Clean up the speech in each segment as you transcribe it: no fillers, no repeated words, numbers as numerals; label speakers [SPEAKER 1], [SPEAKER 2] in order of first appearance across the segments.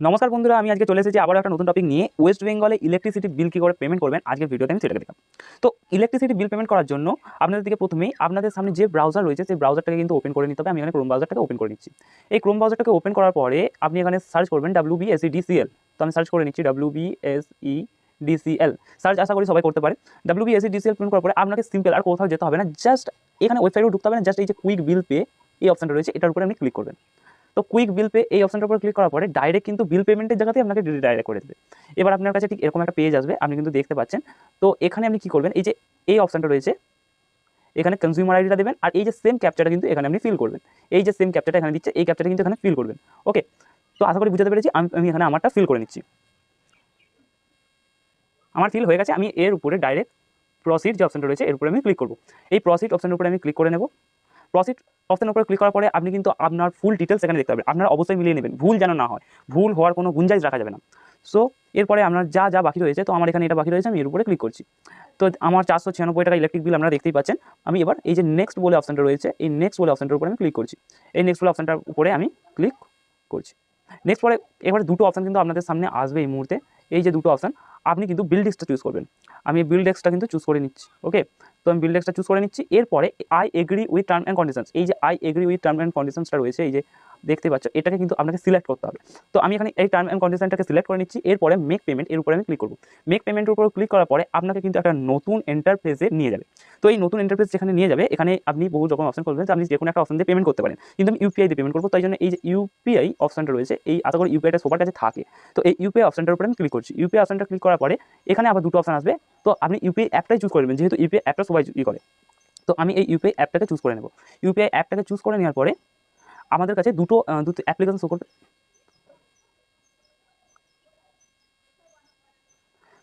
[SPEAKER 1] নমস্কার বন্ধুরা, আমি আজকে চলে এসেছি আবার একটা নতুন টপিক নিয়ে। ওয়েস্ট বেঙ্গলে ইলেকট্রিসিটি বিল কী করে পেমেন্ট করবেন আজকের ভিডিওতে আমি সেটাকে দেখাবো। তো ইলেকট্রিসিটি বিল পেমেন্ট করার জন্য আপনাদের দিকে প্রথমেই আপনাদের সামনে যে ব্রাউজার রয়েছে সেই ব্রাউজারটাকে কিন্তু ওপেন করে নিতে হবে। আমি এখানে ক্রোম ব্রাউজারটাকে ওপেন করে নিচ্ছি। এই ক্রোম ব্রাউজারটাকে ওপেন করার পরে আপনি এখানে সার্চ করবেন WBSEDCL। তো আমি সার্চ করে নিচ্ছি WBSEDCL সার্চ, আশা করি সবাই করতে পারে। WBSEDCL পেমেন্ট করার পরে আপনাকে সিম্পল আর কোথাও যেতে হবে না, জাস্ট এখানে ওয়েবসাইটে ঢুকতে হবে না, জাস্ট এই যে কুইক বিল পে এই অপশনটা রয়েছে এটার উপরে আপনি ক্লিক করবেন। তো কুইক বিল পে এই অপশনটার উপর ক্লিক করার পরে ডাইরেক্ট কিন্তু বিল পেমেন্টের জায়গাতেই আপনাকে ডাইরেক্ট করে দেবে। এবার আপনার কাছে ঠিক এরকম একটা পেজ আসবে, আপনি কিন্তু দেখতে পাচ্ছেন। তো এখানে আপনি কি করবেন, এই যে এই অপশনটা রয়েছে এখানে কনজিউমার আইডিটা দেবেন, আর এই যে সেম ক্যাপচাটা কিন্তু এখানে আপনি ফিল করবেন। এই যে সেম ক্যাপচাটা এখানে দিচ্ছে, এই ক্যাপচাটা কিন্তু এখানে ফিল করবেন। ওকে, তো আশা করি বুঝতে পেরেছি। আমি এখানে আমারটা ফিল করে নিচ্ছি। আমার ফিল হয়ে গেছে। আমি এর উপরে ডাইরেক্ট প্রসিড যে অপশনটা রয়েছে এর উপরে আমি ক্লিক করব। এই প্রসিড অপশনের উপরে আমি ক্লিক করে নেব। প্রসিড অপশনের উপরে ক্লিক করার পরে আপনি কিন্তু আপনার ফুল ডিটেলস এখানে দেখতে পাবেন। আপনারা অবশ্যই মিলিয়ে নেবেন, ভুল যেন না হয়, ভুল হওয়ার কোনো গুঞ্জাইশ রাখা যাবে না। সো এরপরে আপনার যা যা বাকি রয়েছে, তো আমার এখানে এটা বাকি রয়েছে, আমি এর উপরে ক্লিক করছি। তো আমার 496 টাকা ইলেকট্রিক বিল আপনারা দেখতেই পাচ্ছেন। আমি এবার এই যে নেক্সট বলে অপশনটা রয়েছে, এই নেক্সট বলে অপশনটার উপরে আমি ক্লিক করছি। এই নেক্সট বলে অপশনটার উপরে আমি ক্লিক করছি। নেক্সট পরে এবারে দুটো অপশন কিন্তু আপনাদের সামনে আসবে এই মুহূর্তে। এই যে দুটো অপশন, আপনি কিন্তু বিল ডেস্কটা চুজ করবেন। আমি বিল ডেস্কটা কিন্তু চুজ করে নিচ্ছি। ওকে, তো আমি বিল ডেস্কটা চুজ করে নিচ্ছি। এরপরে I agree with term and conditions, এই যে I agree with term and কন্ডিশনসটা রয়েছে, এই যে দেখতে পাচ্ছ, এটাকে কিন্তু আপনাকে সিলেক্ট করতে হবে। তো আমি এখানে এই টার্ম অ্যান্ড কন্ডিশনটাকে সিলেক্ট করে নিচ্ছি। এরপরে মেক পেমেন্ট এর উপরে আমি ক্লিক করব। মেক পেমেন্টের উপর ক্লিক করার পরে আপনাকে কিন্তু একটা নতুন ইন্টারফেসে নিয়ে যাবে। তো এই নতুন ইন্টারফেস যেখানে নিয়ে যাবে, এখানে আপনি বহু রকম অপশন করবেন, আপনি যে কোনো একটা অপশন দিয়ে পেমেন্ট করতে পারেন, কিন্তু আমি ইউপিআই দিয়ে পেমেন্ট করবো। তাই জন্য এই যে ইউপিআই অপশনটা রয়েছে, এই আশা করি ইউপিআইটা সবার কাছে থাকে। তো এই ইউপিআই অপশনটার উপরে আমি ক্লিক করছি। ইউপিআই অপশনটা ক্লিক করার পরে এখানে আবার দুটো অপশন আসবে। তো আপনি ইউপিআই অ্যাপটাই চুজ করবেন, যেহেতু ইউপিআই অ্যাপটা সবাই করে। তো আমি এই ইউপিআই অ্যাপটাকে চুজ করে নেব। ইউপিআই অ্যাপটাকে চুজ করে নেওয়ার পরে আমাদের কাছে দুটো অ্যাপ্লিকেশন শো করবে।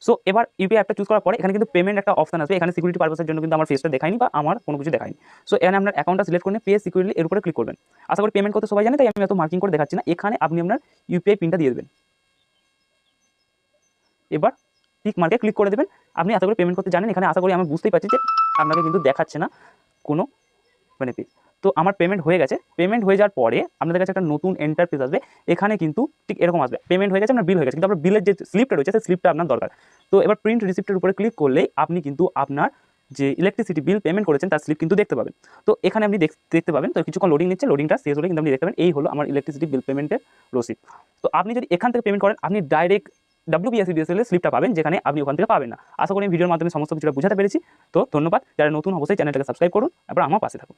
[SPEAKER 1] সো এবার ইউপিআই অ্যাপটা চুজ করার পরে এখানে কিন্তু পেমেন্ট একটা অপশন আসবে। এখানে সিকিউরিটি পারপাসের জন্য কিন্তু আমার ফেসটা দেখায়নি বা আমার কোনো কিছু দেখায়নি। সো এখানে আপনার অ্যাকাউন্টটা সিলেক্ট করে পে সিকিউরিটি এর উপরে ক্লিক করবেন। আশা করি পেমেন্ট করতে সবাই জানে, তাই আমি এত মার্কিং করে দেখাচ্ছি না। এখানে আপনি আপনার ইউপিআই পিনটা দিয়ে দেবেন। এবার টিক মার্কে ক্লিক করে দেবেন। আপনি আশা করি পেমেন্ট করতে জানেন। এখানে আশা করি আমি বুঝতেই পারছি যে আপনাকে কিন্তু দেখাচ্ছে না কোনো বেনিফিট। তো আমার পেমেন্ট হয়ে গেছে। পেমেন্ট হয়ে যাওয়ার পরে আপনাদের কাছে একটা নতুন ইন্টারফেস আসবে। এখানে কিন্তু ঠিক এরকম আসবে, পেমেন্ট হয়ে গেছে, আপনার বিল হয়ে গেছে, কিন্তু আপনার বিলের যে স্লিপটা রয়েছে সেই স্লিপটা আপনার দরকার। তো এবার প্রিন্ট রিসিপ্টের উপরে ক্লিক করলেই আপনি কিন্তু আপনার যে ইলেকট্রিসিটি বিল পেমেন্ট করেছেন তার স্লিপ কিন্তু দেখতে পাবেন। তো এখানে আপনি দেখতে পাবেন। তো কিছুক্ষণ লোডিং নিচ্ছে, লোডিংটা শেষ হলে কিন্তু আপনি দেখতে পাবেন এই হলো আমার ইলেকট্রিসিটি বিল পেমেন্টের রসিদ। তো আপনি যদি এখান থেকে পেমেন্ট করেন, আপনি ডাইরেক্ট WBSEDCL এর স্লিপটা পাবেন, যেখানে আপনি ওখান থেকে পাবেন না। আশা করি ভিডিওর মাধ্যমে সমস্ত কিছুটা বোঝাতে পেরেছি। তো ধন্যবাদ। যারা নতুন অবশ্যই চ্যানেলটাকে সাবস্ক্রাইব করুন, এবার আমার পাশে থাকুন।